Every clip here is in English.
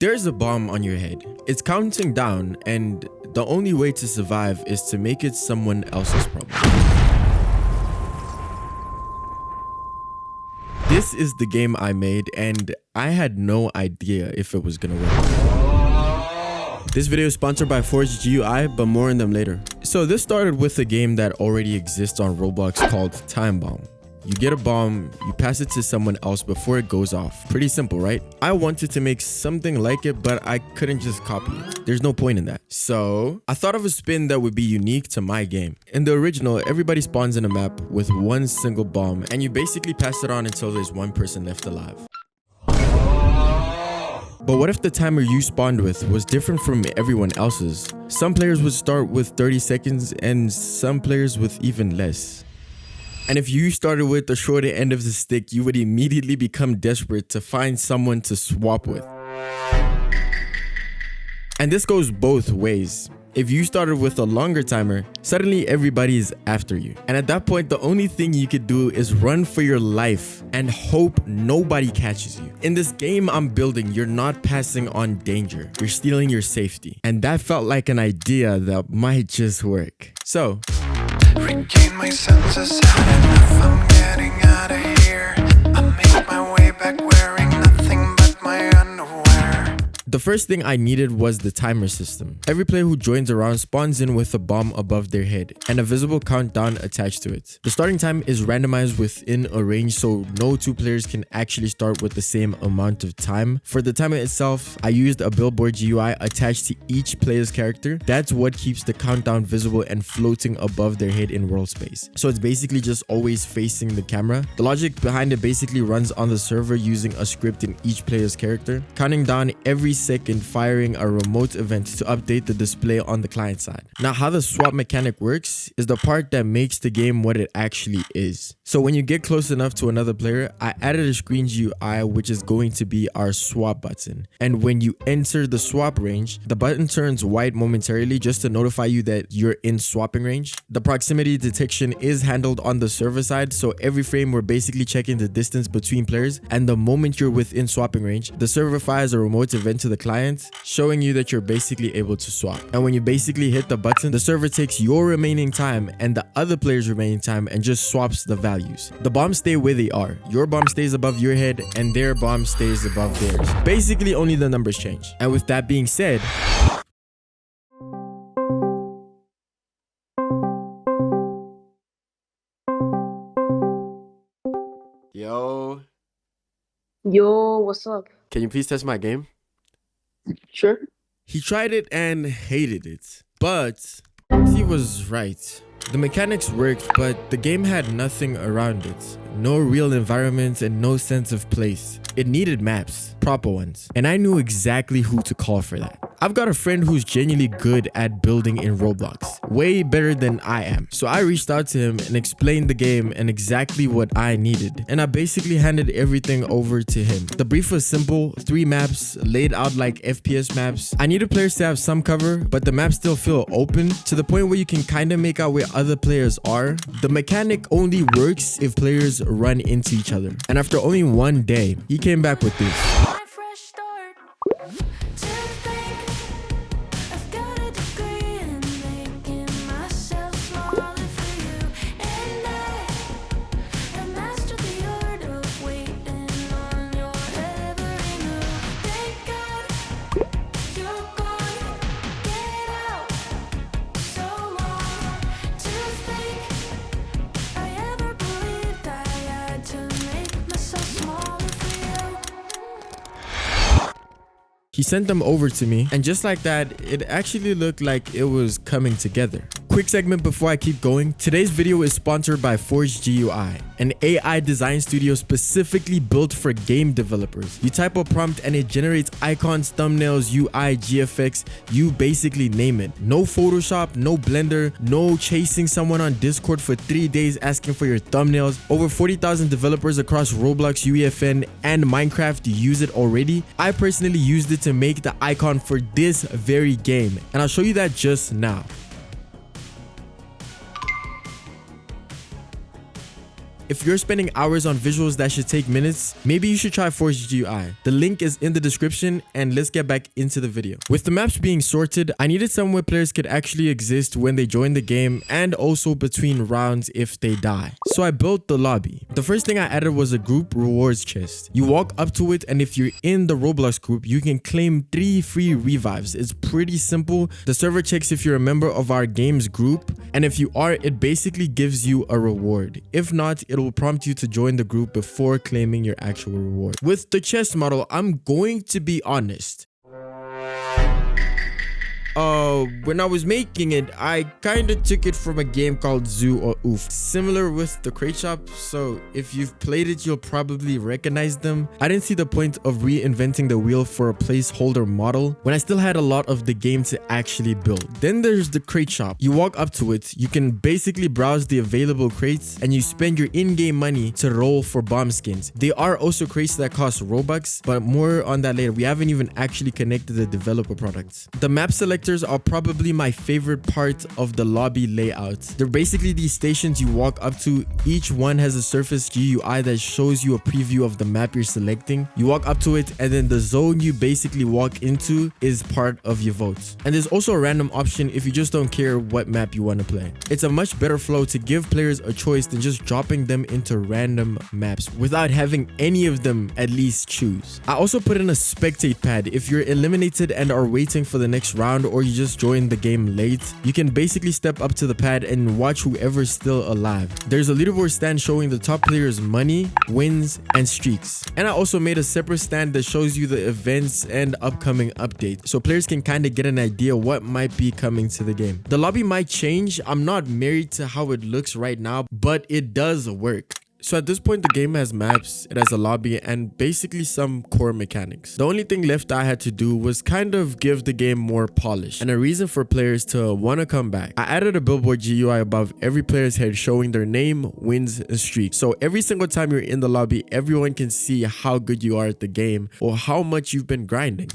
There's a bomb on your head. It's counting down, and the only way to survive is to make it someone else's problem. This is the game I made, and I had no idea if it was gonna work. This video is sponsored by Forge GUI, but more on them later. So this started with a game that already exists on Roblox called Time Bomb. You get a bomb, you pass it to someone else before it goes off. Pretty simple, right? I wanted to make something like it, but I couldn't just copy it. There's no point in that. So I thought of a spin that would be unique to my game. In the original, everybody spawns in a map with one single bomb, and you basically pass it on until there's one person left alive. But what if the timer you spawned with was different from everyone else's? Some players would start with 30 seconds and some players with even less. And if you started with the shorter end of the stick, you would immediately become desperate to find someone to swap with. And this goes both ways. If you started with a longer timer, suddenly everybody is after you. And at that point, the only thing you could do is run for your life and hope nobody catches you. In this game I'm building, you're not passing on danger. You're stealing your safety. And that felt like an idea that might just work. So, regain my senses, had enough, I'm getting out of here. I make my way back wearing nothing but my underwear. the first thing I needed was the timer system. Every player who joins a round spawns in with a bomb above their head and a visible countdown attached to it. The starting time is randomized within a range, so no two players can actually start with the same amount of time. For the timer itself, I used a billboard GUI attached to each player's character. That's what keeps the countdown visible and floating above their head in world space. So it's basically just always facing the camera. The logic behind it basically runs on the server using a script in each player's character, counting down every second, firing a remote event to update the display on the client side. Now, how the swap mechanic works is the part that makes the game what it actually is. So when you get close enough to another player, I added a screen GUI, which is going to be our swap button. And when you enter the swap range, the button turns white momentarily just to notify you that you're in swapping range. The proximity detection is handled on the server side, so every frame we're basically checking the distance between players, and the moment you're within swapping range, the server fires a remote event to the client, showing you that you're basically able to swap. And when you basically hit the button, the server takes your remaining time and the other player's remaining time and just swaps the values. The bombs stay where they are. Your bomb stays above your head and their bomb stays above theirs. Basically, only the numbers change. And with that being said, yo, What's up? can you please test my game? Sure. He tried it and hated it, but he was right. The mechanics worked, but the game had nothing around it. No real environment and no sense of place. It needed maps, proper ones, and I knew exactly who to call for that. I've got a friend who's genuinely good at building in Roblox, way better than I am. So I reached out to him and explained the game and exactly what I needed. And I basically handed everything over to him. The brief was simple, 3 maps laid out like FPS maps. I needed players to have some cover, but the maps still feel open to the point where you can kind of make out where other players are. The mechanic only works if players run into each other. And after only one day, he came back with this. He sent them over to me, and just like that, it actually looked like it was coming together. Quick segment before I keep going. Today's video is sponsored by Forge GUI, an AI design studio specifically built for game developers. You type a prompt and it generates icons, thumbnails, UI, GFX, you basically name it. No Photoshop, no Blender, no chasing someone on Discord for 3 days asking for your thumbnails. Over 40,000 developers across Roblox, UEFN, and Minecraft use it already. I personally used it to make the icon for this very game, and I'll show you that just now. If you're spending hours on visuals that should take minutes, maybe you should try Force GUI. The link is in the description, and let's get back into the video. With the maps being sorted, I needed somewhere players could actually exist when they join the game and also between rounds if they die. So I built the lobby. The first thing I added was a group rewards chest. You walk up to it, and if you're in the Roblox group, you can claim 3 free revives. It's pretty simple. The server checks if you're a member of our game's group, and if you are, it basically gives you a reward. If not, it will prompt you to join the group before claiming your actual reward. With the chest model, I'm going to be honest. When I was making it, I kind of took it from a game called Zoo or Oof, similar with the crate shop. So if you've played it, you'll probably recognize them. I didn't see the point of reinventing the wheel for a placeholder model when I still had a lot of the game to actually build. Then there's the crate shop. You walk up to it, you can basically browse the available crates, and you spend your in-game money to roll for bomb skins. There are also crates that cost Robux, but more on that later. We haven't even actually connected the developer products. The map selectors are probably my favorite part of the lobby layout. They're basically these stations you walk up to. Each one has a surface GUI that shows you a preview of the map you're selecting. You walk up to it, and then the zone you basically walk into is part of your votes. And there's also a random option if you just don't care what map you want to play. It's a much better flow to give players a choice than just dropping them into random maps without having any of them at least choose. I also put in a spectate pad. If you're eliminated and are waiting for the next round, or you just joined the game late, you can basically step up to the pad and watch whoever's still alive. There's a leaderboard stand showing the top players' money, wins, and streaks. And I also made a separate stand that shows you the events and upcoming updates, so players can kind of get an idea what might be coming to the game. The lobby might change. I'm not married to how it looks right now, but it does work. So at this point, the game has maps, it has a lobby, and basically some core mechanics. The only thing left I had to do was kind of give the game more polish and a reason for players to want to come back. I added a billboard GUI above every player's head showing their name, wins, and streaks. So every single time you're in the lobby, everyone can see how good you are at the game or how much you've been grinding.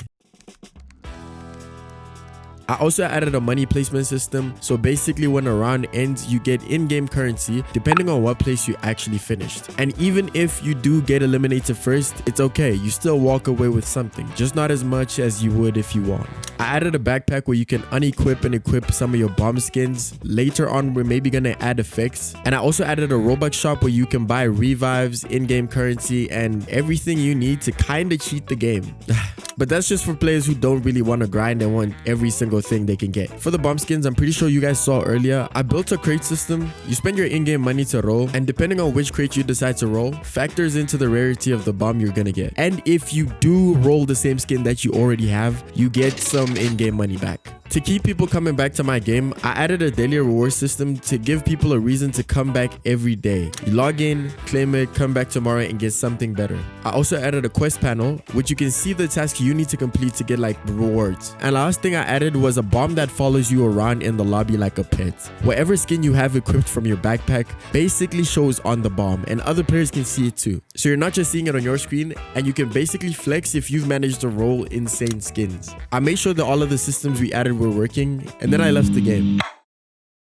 I also added a money placement system, so basically when a round ends, you get in-game currency depending on what place you actually finished. And even if you do get eliminated first, it's okay, you still walk away with something, just not as much as you would if you won. I added a backpack where you can unequip and equip some of your bomb skins. Later on, we're maybe gonna add effects. And I also added a Robux shop where you can buy revives, in-game currency, and everything you need to kind of cheat the game. But that's just for players who don't really want to grind and want every single thing they can get. For the bomb skins, I'm pretty sure you guys saw earlier, I built a crate system. You spend your in-game money to roll, and depending on which crate you decide to roll, factors into the rarity of the bomb you're gonna get. And if you do roll the same skin that you already have, you get some in-game money back. To keep people coming back to my game, I added a daily reward system to give people a reason to come back every day. You log in, claim it, come back tomorrow, and get something better. I also added a quest panel, which you can see the tasks you need to complete to get like rewards. And last thing I added was a bomb that follows you around in the lobby like a pet. Whatever skin you have equipped from your backpack basically shows on the bomb, and other players can see it too. So you're not just seeing it on your screen, and you can basically flex if you've managed to roll insane skins. I made sure that all of the systems we added were working, and then I left the game.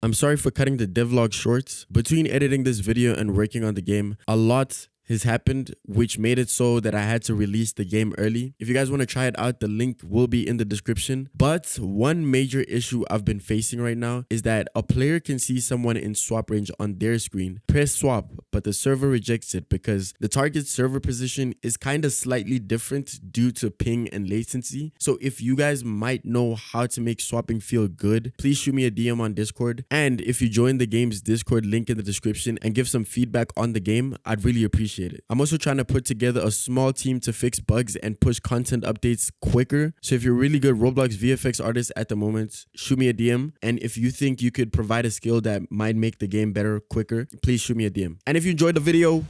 I'm sorry for cutting the devlog short. Between editing this video and working on the game, a lot has happened, which made it so that I had to release the game early. If you guys want to try it out, the link will be in the description. But one major issue I've been facing right now is that a player can see someone in swap range on their screen, press swap, but the server rejects it because the target server position is kind of slightly different due to ping and latency. So if you guys might know how to make swapping feel good, please shoot me a DM on Discord. And if you join the game's Discord, link in the description, and give some feedback on the game, I'd really appreciate it. I'm also trying to put together a small team to fix bugs and push content updates quicker. So if you're a really good Roblox VFX artist at the moment, shoot me a DM. And if you think you could provide a skill that might make the game better quicker, please shoot me a DM. And if you enjoyed the video,